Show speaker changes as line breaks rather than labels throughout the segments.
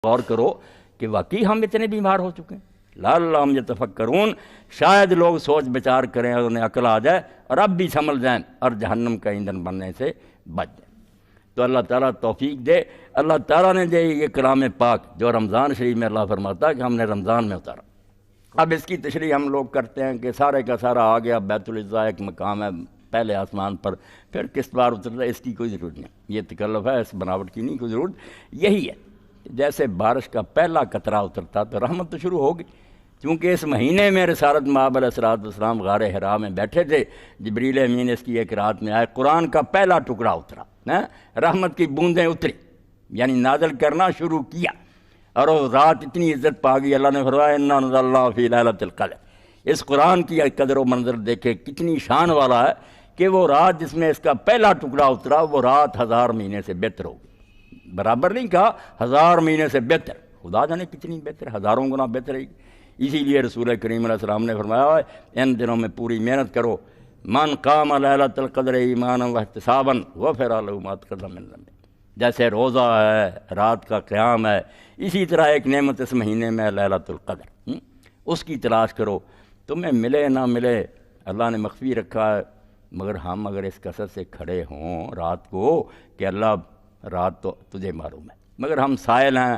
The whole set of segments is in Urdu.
غور کرو کہ واقعی ہم اتنے بیمار ہو چکے ہیں. لعلہم یتفکرون، شاید لوگ سوچ بچار کریں اور انہیں عقل آ جائے اور اب بھی سمجھ جائیں اور جہنم کا ایندھن بننے سے بچ جائیں. تو اللہ تعالیٰ توفیق دے. اللہ تعالیٰ نے دے یہ کلام پاک جو رمضان شریف میں اللہ فرماتا ہے کہ ہم نے رمضان میں اتارا. اب اس کی تشریح ہم لوگ کرتے ہیں کہ سارے کا سارا آ گیا، بیت العزا ایک مقام ہے پہلے آسمان پر، پھر کس بار اترتا ہے اس کی کوئی ضرورت نہیں. یہ تکلف ہے، اس بناوٹ کی نہیں کوئی ضرورت. یہی ہے جیسے بارش کا پہلا قطرہ اترتا تو رحمت تو شروع ہوگی. چونکہ اس مہینے میں رسالت مآب علیہ السلام غار حرا میں بیٹھے تھے، جبریل امین اس کی ایک رات میں آئے، قرآن کا پہلا ٹکڑا اترا، رحمت کی بوندیں اتری، یعنی نازل کرنا شروع کیا. اور وہ رات اتنی عزت پا گئی، اللہ نے فرمایا انا انزلناہ فی لیلۃ القدر. اس قرآن کی قدر و منظر دیکھے کتنی شان والا ہے کہ وہ رات جس میں اس کا پہلا ٹکڑا اترا وہ رات 1000 مہینے سے بہتر ہوگی. برابر نہیں کہا، 1000 مہینے سے بہتر، خدا جانے کتنی بہتر، ہزاروں گنا بہتر ہے. اسی لیے رسول کریم علیہ السلام نے فرمایا ان دنوں میں پوری محنت کرو. من قام لیلۃ القدر ایمانا واحتسابا غفر له ما تقدم من ذنبه. جیسے روزہ ہے، رات کا قیام ہے، اسی طرح ایک نعمت اس مہینے میں لیلۃ القدر، اس کی تلاش کرو. تمہیں ملے نہ ملے اللہ نے مخفی رکھا ہے، مگر ہم اگر اس کثرت سے کھڑے ہوں رات کو کہ اللہ رات تو تجھے معلوم ہے، مگر ہم سائل ہیں،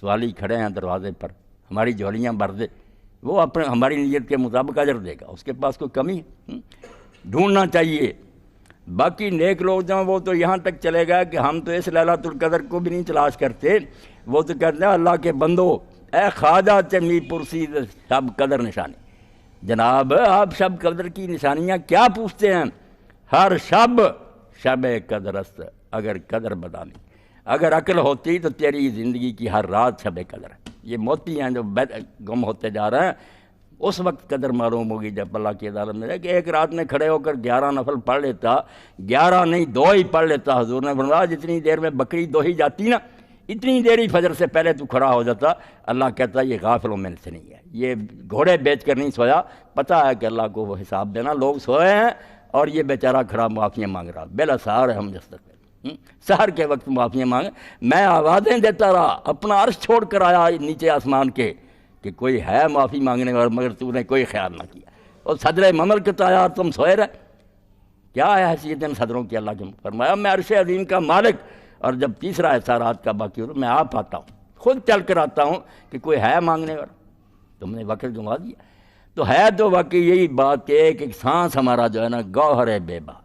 سوالی کھڑے ہیں دروازے پر، ہماری جھولیاں بھر دے. وہ اپنے ہماری نیت کے مطابق اجر دے گا، اس کے پاس کوئی کمی ہے. ڈھونڈنا چاہیے. باقی نیک لوگ جو وہ تو یہاں تک چلے گا کہ ہم تو اس لیلۃ القدر کو بھی نہیں تلاش کرتے. وہ تو کہتے ہیں اللہ کے بندو اے خواجہ چمی پرسید شب قدر نشانی. جناب آپ شب قدر کی نشانیاں کیا پوچھتے ہیں؟ ہر شب شب قدر است اگر قدر بدانی. اگر عقل ہوتی تو تیری زندگی کی ہر رات شب قدر ہے. یہ موتی ہیں جو گم ہوتے جا رہے ہیں. اس وقت قدر معلوم ہوگی جب اللہ کی عدالت میں کہ ایک رات میں کھڑے ہو کر 11 نفل پڑھ لیتا، 11 نہیں 2 ہی پڑھ لیتا. حضور نے فرمایا جتنی دیر میں بکری دوہی جاتی نا اتنی دیر ہی فجر سے پہلے تو کھڑا ہو جاتا. اللہ کہتا یہ غافلوں میں سے نہیں ہے، یہ گھوڑے بیچ کر نہیں سویا، پتہ ہے کہ اللہ کو وہ حساب دینا. لوگ سوئے ہیں اور یہ بیچارہ کھڑا معافیاں مانگ رہا. بلا سہار ہے ہم جس تک سحر کے وقت معافیاں مانگ. میں آوازیں دیتا رہا، اپنا عرش چھوڑ کر آیا نیچے آسمان کے کہ کوئی ہے معافی مانگنے والا، مگر تو نے کوئی خیال نہ کیا. اور صدر مملکت آیا تم سوئے رہے. کیا ہے حیثیت ان صدروں کی اللہ کے؟ فرمایا میں عرش عظیم کا مالک، اور جب تیسرا حصہ رات کا باقی ہو میں آپ آتا ہوں، خود چل کر آتا ہوں کہ کوئی ہے مانگنے والا. تم نے وقت گنوا دیا. تو ہے تو واقعی یہی بات کہ ایک سانس ہمارا جو ہے نا گوہر ہے بے بہا،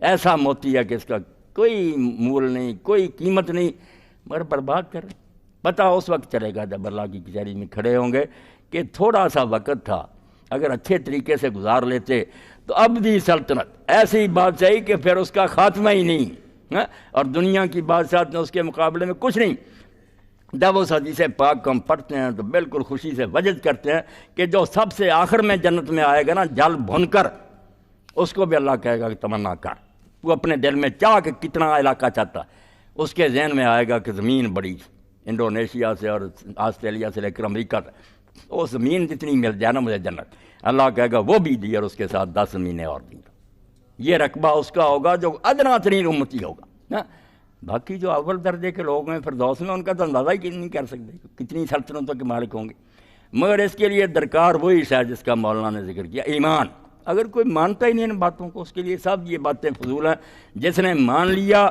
ایسا موتی ہے کہ اس کا کوئی مول نہیں، کوئی قیمت نہیں، مگر برباد کر رہے. پتہ اس وقت چلے گا جب اللہ کی کچہری میں کھڑے ہوں گے کہ تھوڑا سا وقت تھا، اگر اچھے طریقے سے گزار لیتے تو ابدی سلطنت ایسی بادشاہی کہ پھر اس کا خاتمہ ہی نہیں، اور دنیا کی بادشاہت میں اس کے مقابلے میں کچھ نہیں. جب اس حدیث پاک کو ہم پڑھتے ہیں تو بالکل خوشی سے وجد کرتے ہیں کہ جو سب سے آخر میں جنت میں آئے گا نا جل بھن کر، اس کو بھی اللہ کہے گا کہ تمنا کر. وہ اپنے دل میں چاہ کہ کتنا علاقہ چاہتا، اس کے ذہن میں آئے گا کہ زمین بڑی، انڈونیشیا سے اور آسٹریلیا سے لے کر امریکہ تک وہ زمین جتنی مل جائے نا مجھے جنت، اللہ کہے گا وہ بھی دی اور اس کے ساتھ 10 زمینیں اور دیں. یہ رقبہ اس کا ہوگا جو ادنا ترین امتی ہوگا. باقی جو اول درجے کے لوگ ہیں فردوس میں، ان کا تو اندازہ ہی نہیں کر سکتے کتنی سلطنتوں کے مالک ہوں گے. مگر اس کے لیے درکار وہی شاید جس کا مولانا نے ذکر کیا، ایمان. اگر کوئی مانتا ہی نہیں ان باتوں کو، اس کے لیے سب یہ باتیں فضول ہیں. جس نے مان لیا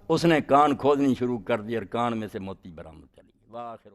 اس نے کان کھودنی شروع کر دی اور کان میں سے موتی برآمد چلی. واخر